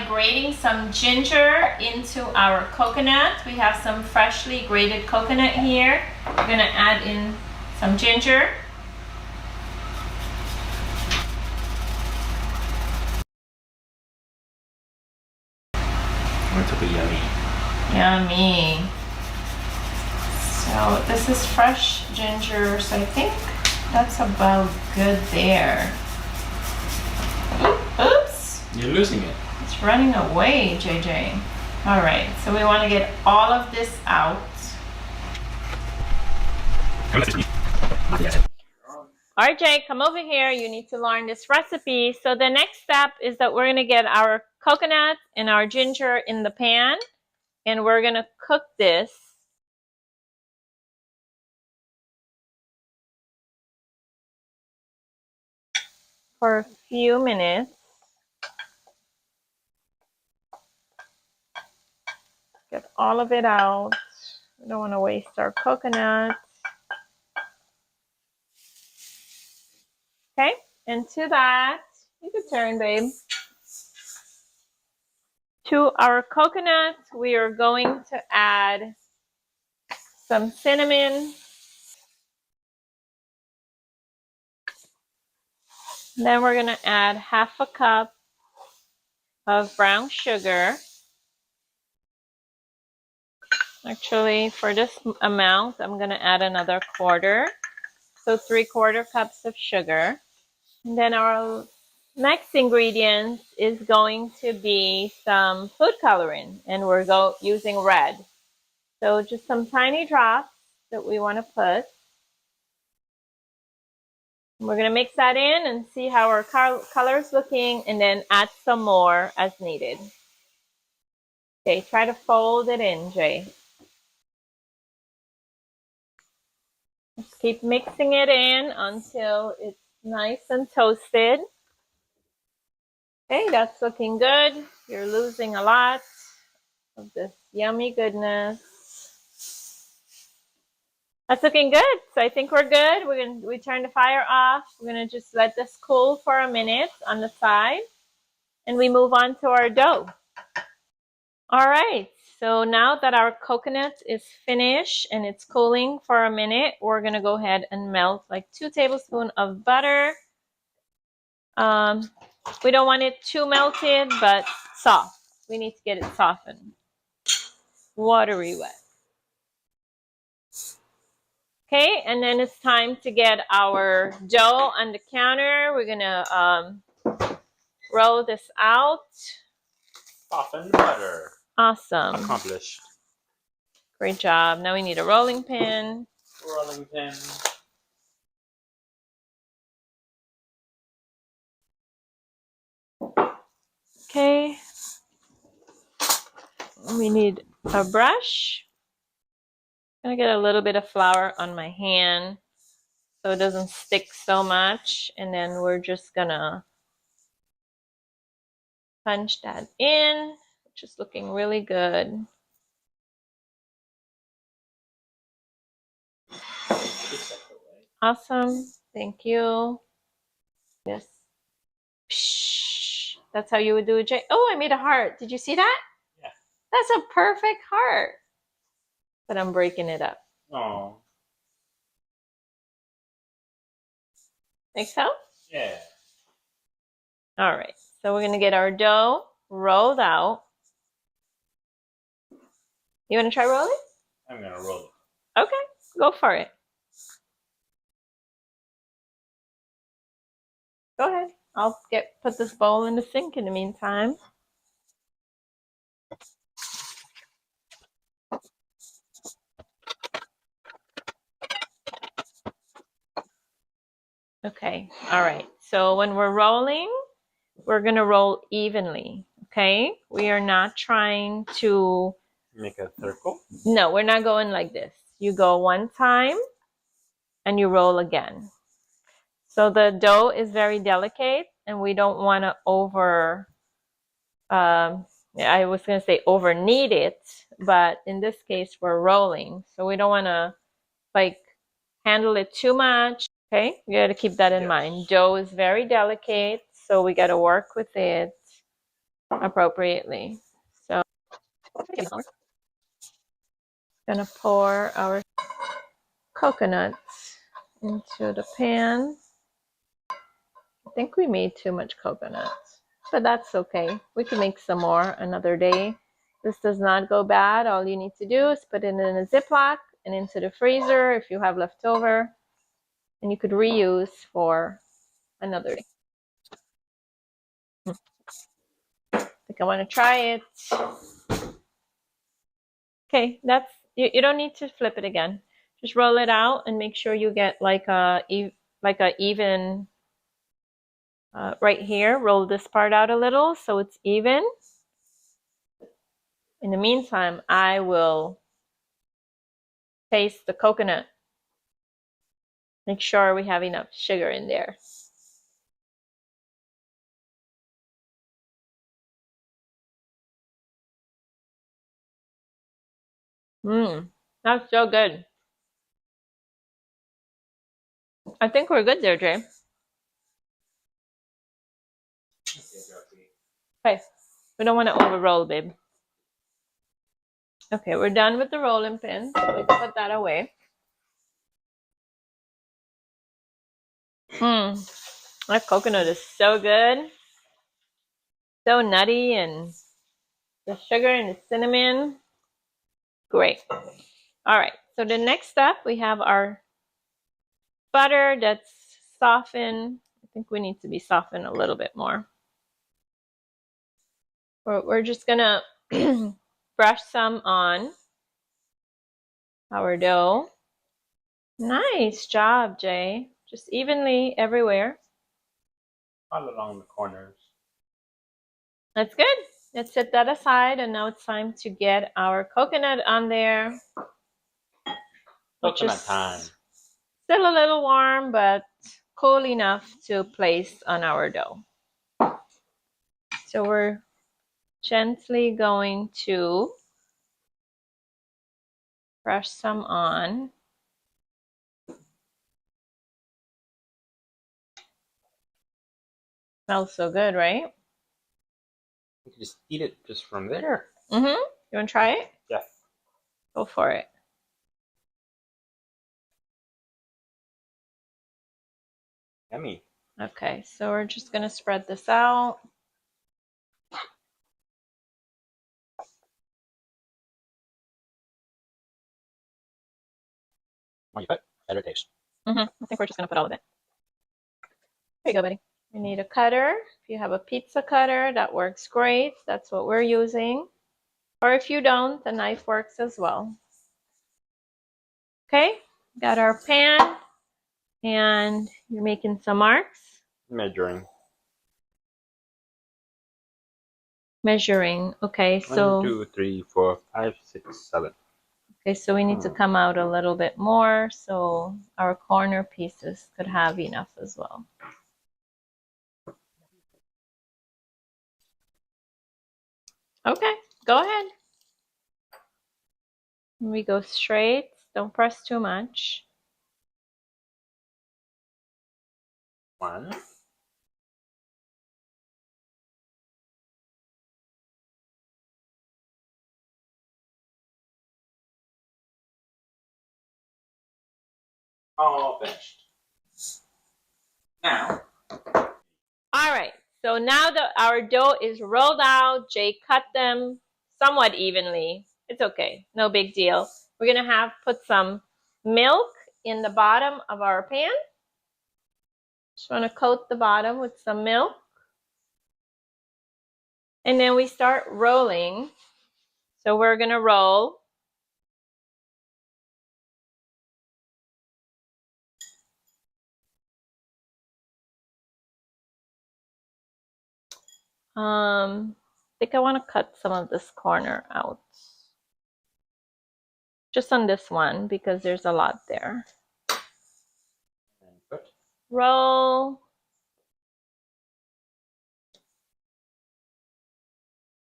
Grating some ginger into our coconut. We have some freshly grated coconut here. We're gonna add in some ginger. Going to be yummy. Yummy. So this is fresh ginger, so I think that's about good there. Oops. You're losing it. It's running away, JJ. All right, so we want to get all of this out. RJ, come over here. You need to learn this recipe. So the next step is that we're going to get our coconut and our ginger in the pan, and we're going to cook this for a few minutes. Get all of it out. We don't want to waste our coconut. Okay, and to that, you can turn, babe. To our coconut, we are going to add some cinnamon. Then we're going to add half a cup of brown sugar. Actually, for this amount, I'm going to add another quarter. So 3/4 cups of sugar. And then our next ingredient is going to be some food coloring, and we're using red. So just some tiny drops that we want to put. We're going to mix that in and see how our color is looking, and then add some more as needed. Okay, try to fold it in, Jay. Just keep mixing it in until it's nice and toasted. Okay, that's looking good. You're losing a lot of this yummy goodness. That's looking good. So I think we're good. We turn the fire off. We're gonna just let this cool for a minute on the side, and we move on to our dough. All right. So now that our coconut is finished and it's cooling for a minute, we're gonna go ahead and melt like 2 tablespoons of butter. We don't want it too melted, but soft. We need to get it softened. Watery wet. Okay, and then it's time to get our dough on the counter. We're gonna roll this out. Softened butter. Awesome. Accomplished. Great job. Now we need a rolling pin. Rolling pin. Okay. We need a brush. I'm gonna get a little bit of flour on my hand so it doesn't stick so much, and then we're just gonna punch that in, which is looking really good. Awesome. Thank you. Yes. Psh, that's how you would do it, Jay. Oh, I made a heart. Did you see that? Yeah. That's a perfect heart. But I'm breaking it up. Oh. Think so? Yeah. All right. So we're going to get our dough rolled out. You want to try rolling? I'm going to roll it. Okay. Go for it. Go ahead. I'll put this bowl in the sink in the meantime. Okay. All right. So when we're rolling, we're going to roll evenly. Okay. We are not trying to Make a circle. No, we're not going like this. You go one time and you roll again. So the dough is very delicate and we don't want to I was going to say over knead it, but in this case we're rolling. So we don't want to like handle it too much. Okay, you got to keep that in mind. Dough is very delicate, so we got to work with it appropriately. So gonna pour our coconuts into the pan. I think we made too much coconuts, but that's okay. We can make some more another day. This does not go bad. All you need to do is put it in a Ziploc and into the freezer if you have leftover, and you could reuse for another day. I think I want to try it. Okay, that's you don't need to flip it again. Just roll it out and make sure you get like a even right here. Roll this part out a little so it's even. In the meantime, I will taste the coconut. Make sure we have enough sugar in there. That's so good. I think we're good there, Jay. Okay, we don't want to overroll, babe. Okay, we're done with the rolling pin. So we can put that away. That coconut is so good. So nutty, and the sugar and the cinnamon. Great. All right, so the next step, we have our butter that's softened. I think we need to be softened a little bit more. We're just gonna brush some on our dough. Nice job, Jay. Just evenly everywhere. All along the corners. That's good. Let's set that aside, and now it's time to get our coconut on there. Coconut time. Still a little warm, but cool enough to place on our dough. So we're gently going to brush some on. Smells so good, right? You can just eat it just from there. You want to try it? Yes. Go for it. Yummy. Okay, so we're just going to spread this out. What you put? Better taste. I think we're just going to put all of it. There you go, buddy. You need a cutter. If you have a pizza cutter, that works great. That's what we're using. Or if you don't, the knife works as well. Okay, got our pan, and you're making some marks. Measuring. Measuring. Okay, so 1, 2, 3, 4, 5, 6, 7. Okay, so we need to come out a little bit more so our corner pieces could have enough as well. Okay, go ahead. We go straight. Don't press too much. 1. All finished. Now. All right, so now that our dough is rolled out, Jay cut them somewhat evenly. It's okay, no big deal. We're gonna put some milk in the bottom of our pan. Just wanna coat the bottom with some milk. And then we start rolling. So we're gonna roll. I think I want to cut some of this corner out. Just on this one because there's a lot there. And put. Roll.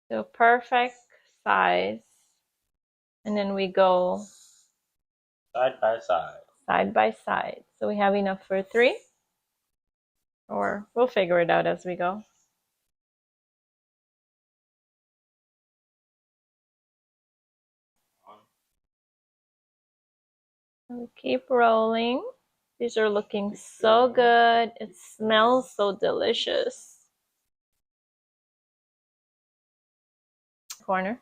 So perfect size. And then we go Side by side. side by side. So we have enough for 3. Or we'll figure it out as we go. We keep rolling. These are looking so good. It smells so delicious. Corner.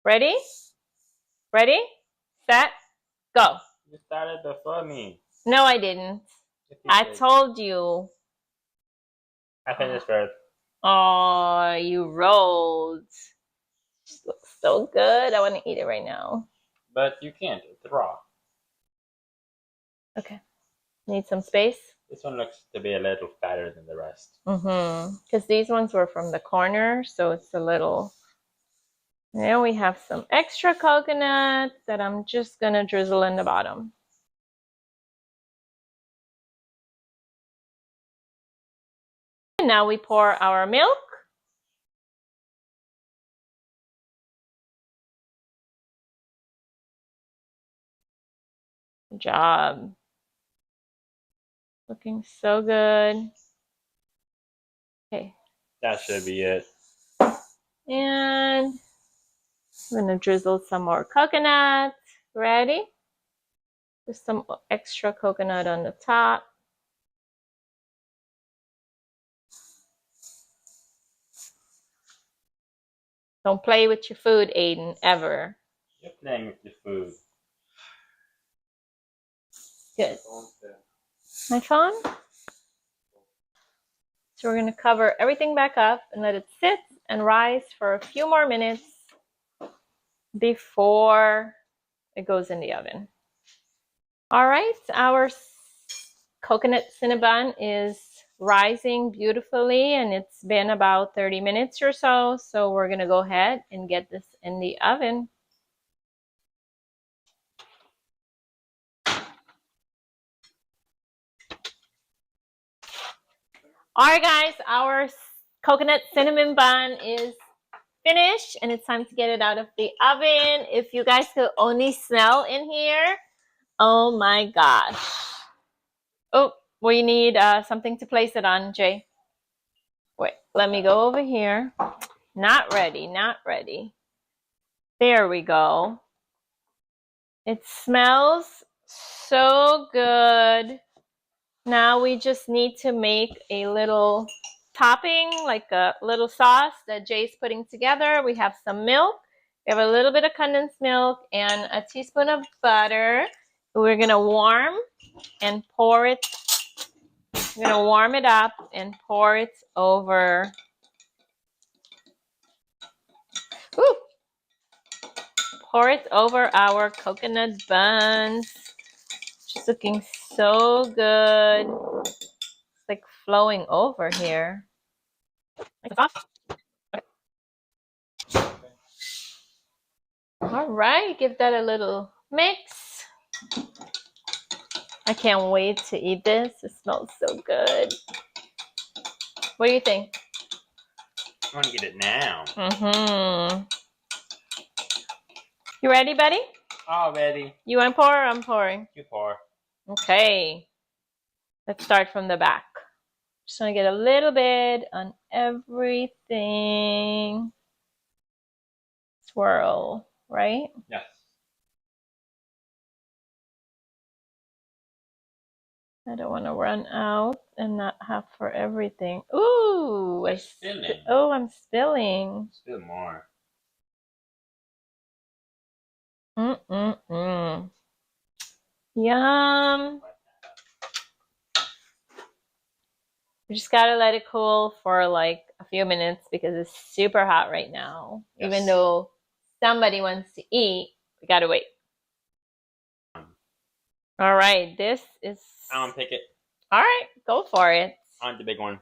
Ready? Ready? Set? Go. You started before me. No, I didn't. If you I did. told you. I finished first. Oh, you rolled. This looks so good. I want to eat it right now. But you can't. It's raw. Okay. Need some space? This one looks to be a little fatter than the rest. Because these ones were from the corner, so it's a little... Now we have some extra coconut that I'm just going to drizzle in the bottom. And now we pour our milk. Good job. Looking so good. Okay. That should be it. And I'm going to drizzle some more coconut. Ready? Just some extra coconut on the top. Don't play with your food, Aiden, ever. You're playing with your food. Good. My phone? So we're going to cover everything back up and let it sit and rise for a few more minutes before it goes in the oven. All right, our coconut cinnamon is rising beautifully and it's been about 30 minutes or so. So we're going to go ahead and get this in the oven. All right, guys, our coconut cinnamon bun is finished and it's time to get it out of the oven. If you guys could only smell in here, oh my gosh. Oh, we need something to place it on, Jay. Wait, let me go over here. Not ready, not ready. There we go. It smells so good. Now we just need to make a little topping, like a little sauce that Jay's putting together. We have some milk. We have a little bit of condensed milk and a teaspoon of butter. We're going to warm and pour it. We're going to warm it up and pour it over. Woo! Pour it over our coconut buns. Just looking so good. It's like flowing over here. All right, give that a little mix. I can't wait to eat this. It smells so good. What do you think? I want to get it now. You ready, buddy? All ready. You want to pour or I'm pouring? You pour. Okay. Let's start from the back. Just want to get a little bit on everything. Swirl, right? Yes. I don't want to run out and not have for everything. Ooh, I'm spilling. I'm spilling. Spill more. Yum. We just gotta let it cool for like a few minutes because it's super hot right now. Yes. Even though somebody wants to eat, we gotta wait. All right, this is... I want to pick it. All right, go for it. I want the big one.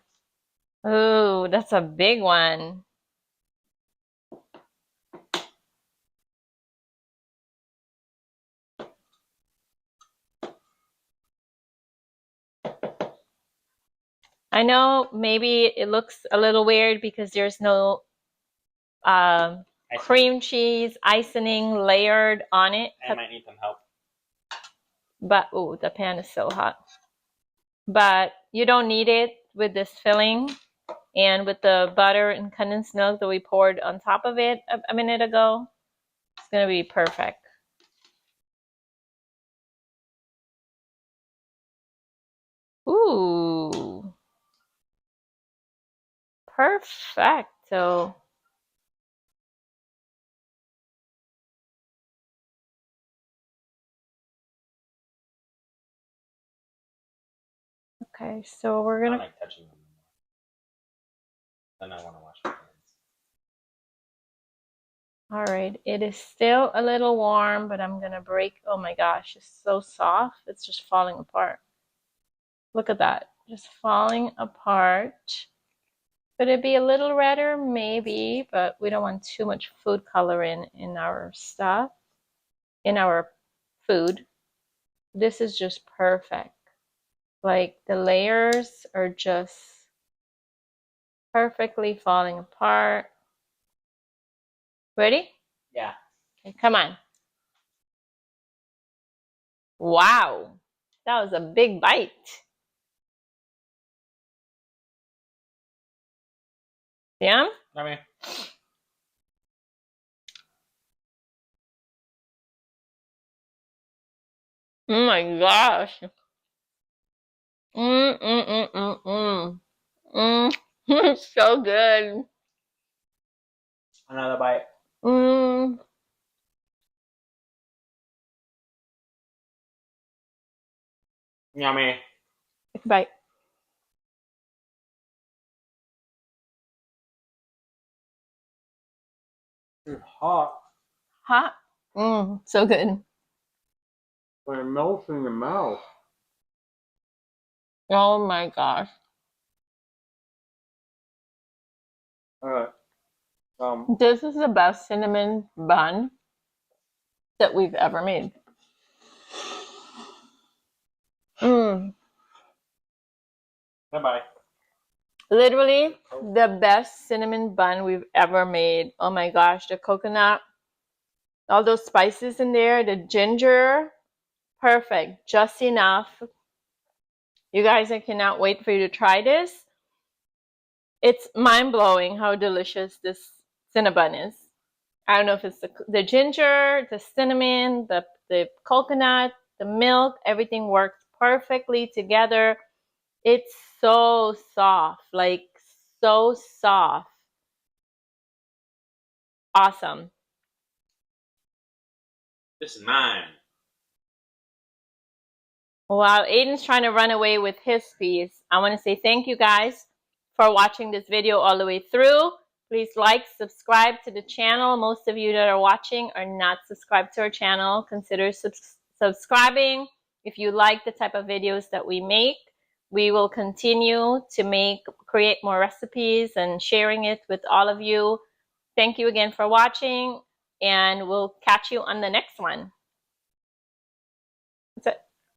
Ooh, that's a big one. I know maybe it looks a little weird because there's no cream cheese icing layered on it. I might need some help. But, oh, the pan is so hot. But you don't need it with this filling and with the butter and condensed milk that we poured on top of it a minute ago. It's going to be perfect. Ooh. Perfecto. Okay, so we're I gonna. don't like touching them. Then I want to wash my hands. All right, it is still a little warm, but I'm gonna break. Oh my gosh, it's so soft. It's just falling apart. Look at that, just falling apart. Could it be a little redder? Maybe, but we don't want too much food coloring in our stuff, in our food. This is just perfect. Like the layers are just perfectly falling apart. Ready? Yeah. Okay, come on. Wow, that was a big bite. Yeah? I mean, Oh my gosh. Mm, mm, mm, mm, mm. Mm. It's so good. another bite. Mm. Yummy. Take a bite. It's hot. Hot? Mm, so good. But it melts in your mouth. Oh my gosh. Alright. This is the best cinnamon bun that we've ever made. Mm. Bye-bye. Literally the best cinnamon bun we've ever made. Oh my gosh, the coconut, all those spices in there, the ginger, perfect, just enough. You guys, I cannot wait for you to try this. It's mind-blowing how delicious this Cinnabon is. I don't know if it's the ginger, the cinnamon, the coconut, the milk, everything works perfectly together. It's so soft, like so soft. Awesome. This is mine. While Aiden's trying to run away with his piece, I want to say thank you guys for watching this video all the way through. Please like, subscribe to the channel. Most of you that are watching are not subscribed to our channel. Consider subscribing if you like the type of videos that we make. We will continue to create more recipes and sharing it with all of you. Thank you again for watching, and we'll catch you on the next one.